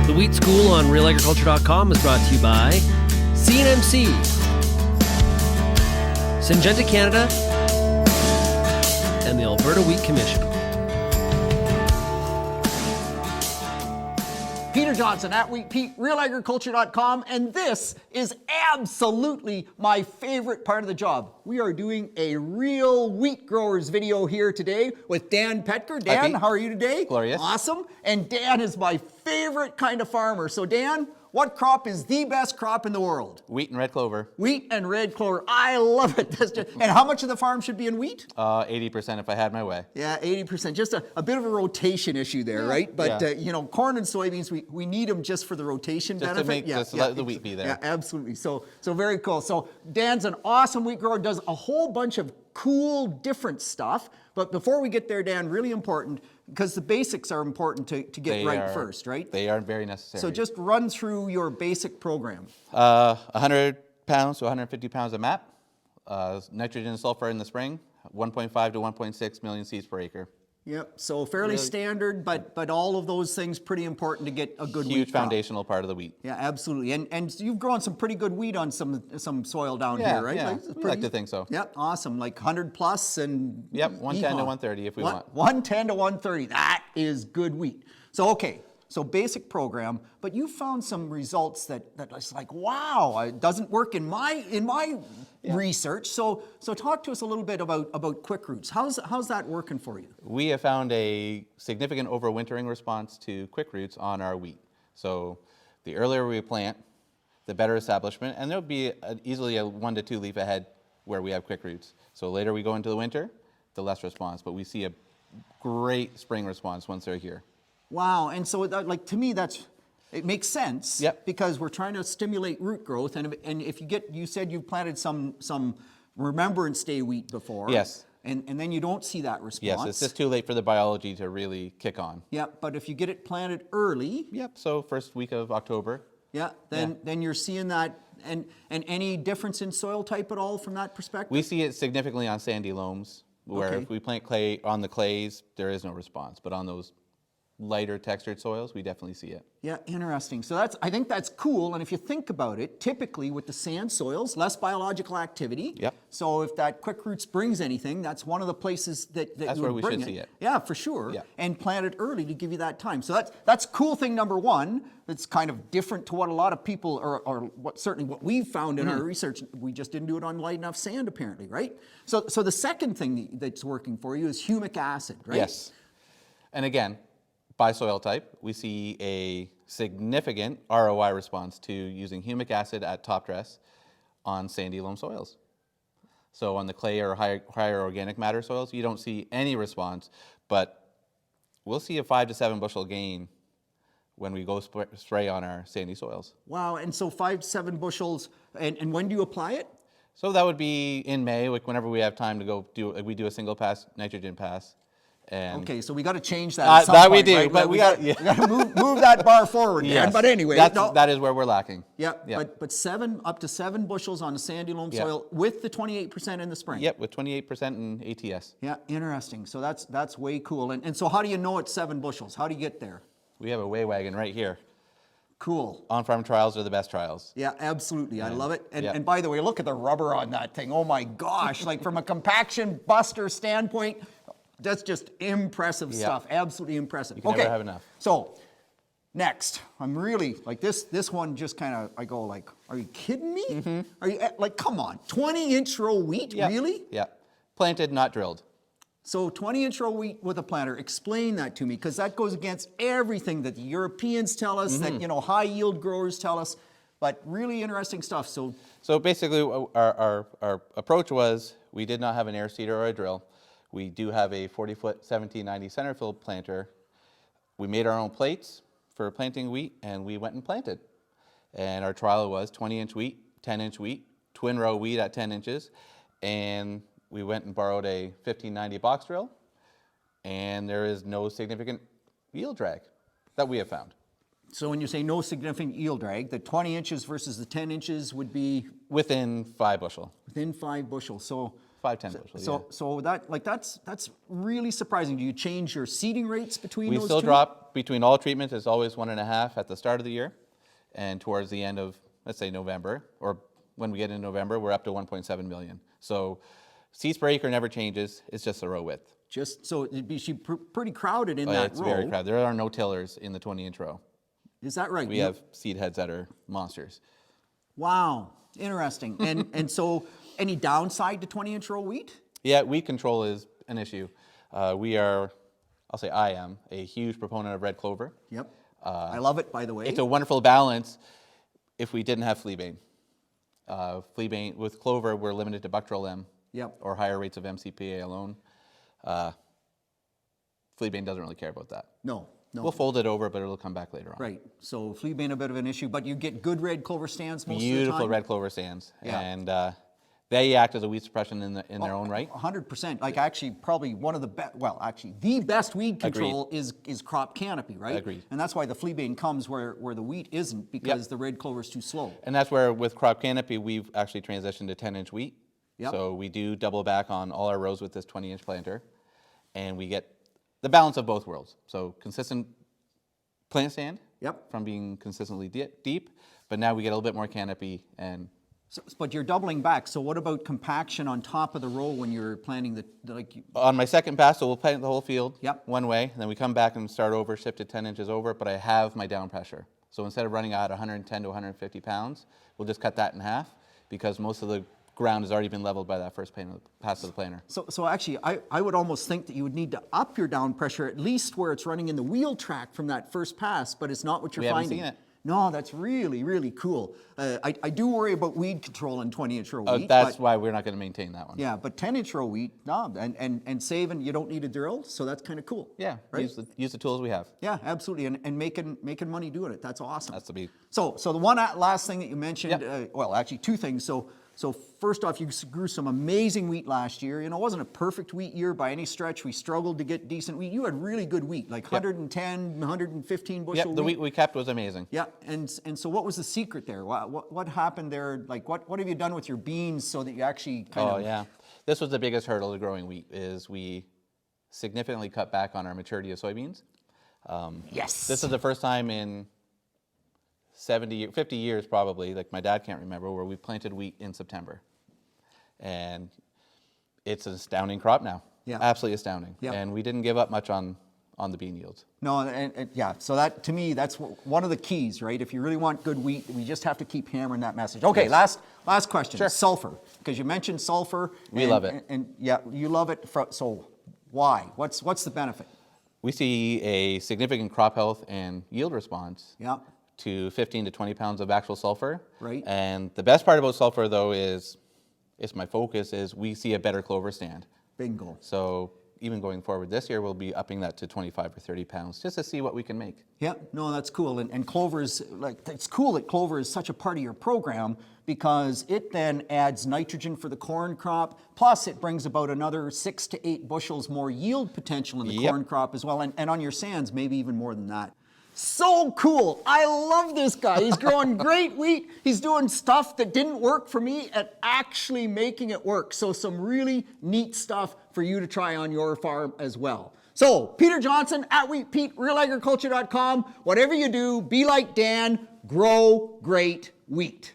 The Wheat School on RealAgriculture.com is brought to you by CNMC, Syngenta Canada, and the Alberta Wheat Commission. Peter Johnson at Wheat Pete, RealAgriculture.com, and this is absolutely my favorite part of the job. We are doing a real wheat growers video here today with Dan Petker. Dan, how are you today? Glorious. Awesome. And Dan is my favorite kind of farmer. So Dan, what crop is the best crop in the world? Wheat and red clover. Wheat and red clover. I love it. And how much of the farm should be in wheat? 80% if I had my way. Yeah, 80%. Just a bit of a rotation issue there, right? But, you know, corn and soybeans, we need them just for the rotation just benefit. To let the wheat be there. Yeah, absolutely. So very cool. So Dan's an awesome wheat grower, does a whole bunch of cool, different stuff. But before we get there, Dan, really important, because the basics are important to get first, right? They are very necessary. So just run through your basic program. 100 pounds to 150 pounds of MAP, nitrogen and sulfur in the spring, 1.5 to 1.6 million seeds per acre. Yep, so fairly standard, but all of those things pretty important to get a good wheat Huge crop. foundational part of the wheat. Yeah, absolutely. And you've grown some pretty good wheat on some soil down here, right? Yeah, we like to think so. Yep, awesome. Like 100 plus and... Yep, 110 to 130 if we want. 110 to 130, that is good wheat. So, okay, so basic program, but you found some results that it's like, wow, it doesn't work in my research. So talk to us a little bit about quick roots. How's that working for you? We have found a significant overwintering response to quick roots on our wheat. So the earlier we plant, the better establishment, and there'll be easily a 1 to 2 leaf ahead where we have quick roots. So later we go into the winter, the less response, but we see a great spring response once they're here. Wow, and so like to me it makes sense. Yep. Because we're trying to stimulate root growth, and if you said you planted some remembrance day wheat before. Yes. And then you don't see that response. Yes, it's just too late for the biology to really kick on. Yeah, but if you get it planted early. Yep, so first week of October. Yeah, then you're seeing that, and any difference in soil type at all from that perspective? We see it significantly on sandy loams, where if we plant clay on the clays, there is no response, but on those lighter textured soils, we definitely see it. Yeah, interesting. So I think that's cool. And if you think about it, typically with the sand soils, less biological activity. Yep. So if that quick roots brings anything, that's one of the places that that's you where would we bring should see it. Yeah, for sure. Yeah. And plant it early to give you that time. So that's cool thing number one. That's kind of different to what a lot of people, or certainly what we've found in our research. We just didn't do it on light enough sand, apparently, right? So the second thing that's working for you is humic acid, right? Yes. And again, by soil type, we see a significant ROI response to using humic acid at top dress on sandy loam soils. So on the clay or higher organic matter soils, you don't see any response, but we'll see a 5 to 7 bushel gain when we go spray on our sandy soils. Wow, and so 5 to 7 bushels, and when do you apply it? So that would be in May, like whenever we have time to go we do a single pass, nitrogen pass. And okay, so we got to change that. At some that point, we do, right? but we got to move that bar forward. Yes. But anyway, that is where we're lacking. Yeah, but up to 7 bushels on a sandy loam soil with the 28% in the spring. Yep, with 28% in ATS. Yeah, interesting. So that's way cool. And so how do you know it's 7 bushels? How do you get there? We have a weigh wagon right here. Cool. On-farm trials are the best trials. Yeah, absolutely. I love it. And by the way, look at the rubber on that thing. Oh my gosh! Like from a compaction buster standpoint. That's just impressive stuff. Absolutely impressive. You can never have enough. So next, I'm really like this one just kind of, I go like, are you kidding me? Are you like, come on, 20-inch row wheat, really? Yeah, planted, not drilled. So 20-inch row wheat with a planter, explain that to me, because that goes against everything that the Europeans tell us, that high yield growers tell us, but really interesting stuff. So basically our approach was, we did not have an air seeder or a drill. We do have a 40-foot 1790 center field planter. We made our own plates for planting wheat, and we went and planted. And our trial was 20-inch wheat, 10-inch wheat, twin row wheat at 10 inches, and we went and borrowed a 1590 box drill, and there is no significant yield drag that we have found. So when you say no significant yield drag, the 20 inches versus the 10 inches would be? Within 5 bushel. Within 5 bushels. 5-10 bushels. So that's really surprising. Do you change your seeding rates between We those still two? drop between all treatments. It's always 1.5 at the start of the year, and towards the end of, let's say, November, or when we get in November, we're up to 1.7 million. So seeds per acre never changes. It's just the row width. Just so it'd be pretty crowded in that It's row. very crowded. There are no tillers in the 20-inch row. Is that right? We have seed heads that are monsters. Wow, interesting. And so, any downside to 20-inch row wheat? Yeah, weed control is an issue. We are, I am a huge proponent of red clover. Yep. I love it, by the way. It's a wonderful balance if we didn't have fleabane. Fleabane with clover, we're limited to Buctril M. Yep. Or higher rates of MCPA alone. Fleabane doesn't really care about that. No. We'll fold it over, but it'll come back later on. Right. So fleabane a bit of an issue, but you get good red clover stands most of the time. Beautiful red clover stands, Yeah. and they act as a weed suppression in their own right. 100%. Like actually, probably one of the best. Well, actually, the best weed control is crop canopy, right? Agreed. And that's why the fleabane comes where the wheat isn't, because the red clover is too slow. And that's where with crop canopy we've actually transitioned to 10-inch wheat. Yep. So we do double back on all our rows with this 20-inch planter, and we get the balance of both worlds. So consistent plant stand. Yep. From being consistently deep, but now we get a little bit more canopy and. But you're doubling back. So what about compaction on top of the row when you're planting On my second pass, so we'll plant the whole field one way, and then we come back and start over, shift it 10 inches over, but I have my down pressure. So instead of running out 110 to 150 pounds, we'll just cut that in half because most of the ground has already been leveled by that first pass of the planter. So actually, I would almost think that you would need to up your down pressure at least where it's running in the wheel track from that first pass, but it's not what you're finding. We haven't seen it. No, that's really, really cool. I do worry about weed control in 20-inch row wheat. That's why we're not going to maintain that one. Yeah, but 10-inch row wheat, no, and saving, you don't need a drill, so that's kind of cool. Yeah, right? use the tools we have. Yeah, absolutely, and making money doing it. That's awesome. That's the beat. So the one last thing that you mentioned, well, actually two things. So first off, you grew some amazing wheat last year. You know, it wasn't a perfect wheat year by any stretch. We struggled to get decent wheat. You had really good wheat, like 110, 115 bushel wheat. The wheat we kept was amazing. Yeah, and so what was the secret there? What happened there? Like, what have you done with your beans so that you actually kind of... Oh, yeah. This was the biggest hurdle to growing wheat, is we significantly cut back on our maturity of soybeans. Yes. This is the first time in 50 years probably, like my dad can't remember, where we planted wheat in September. And it's an astounding crop now. Yeah. Absolutely astounding. Yeah. And we didn't give up much on the bean yields. No, and yeah, so that, to me, that's one of the keys, right? If you really want good wheat, we just have to keep hammering that message. Okay, Yes. last question. Sure. Sulfur, because you mentioned sulfur. We love it. And yeah, you love it. So why? What's the benefit? We see a significant crop health and yield response. Yeah. To 15 to 20 pounds of actual sulfur. Right. And the best part about sulfur, though, is my focus is we see a better clover stand. Bingo. So even going forward this year, we'll be upping that to 25 or 30 pounds just to see what we can make. Yeah, no, that's cool. And clover is, it's cool that clover is such a part of your program, because it then adds nitrogen for the corn crop, plus it brings about another 6 to 8 bushels more yield potential in the corn crop as well, and on your sands, maybe even more than that. So cool. I love this guy. He's growing great wheat. He's doing stuff that didn't work for me and actually making it work. So some really neat stuff for you to try on your farm as well. So Peter Johnson at Wheat Pete, RealAgriculture.com. Whatever you do, be like Dan, grow great wheat.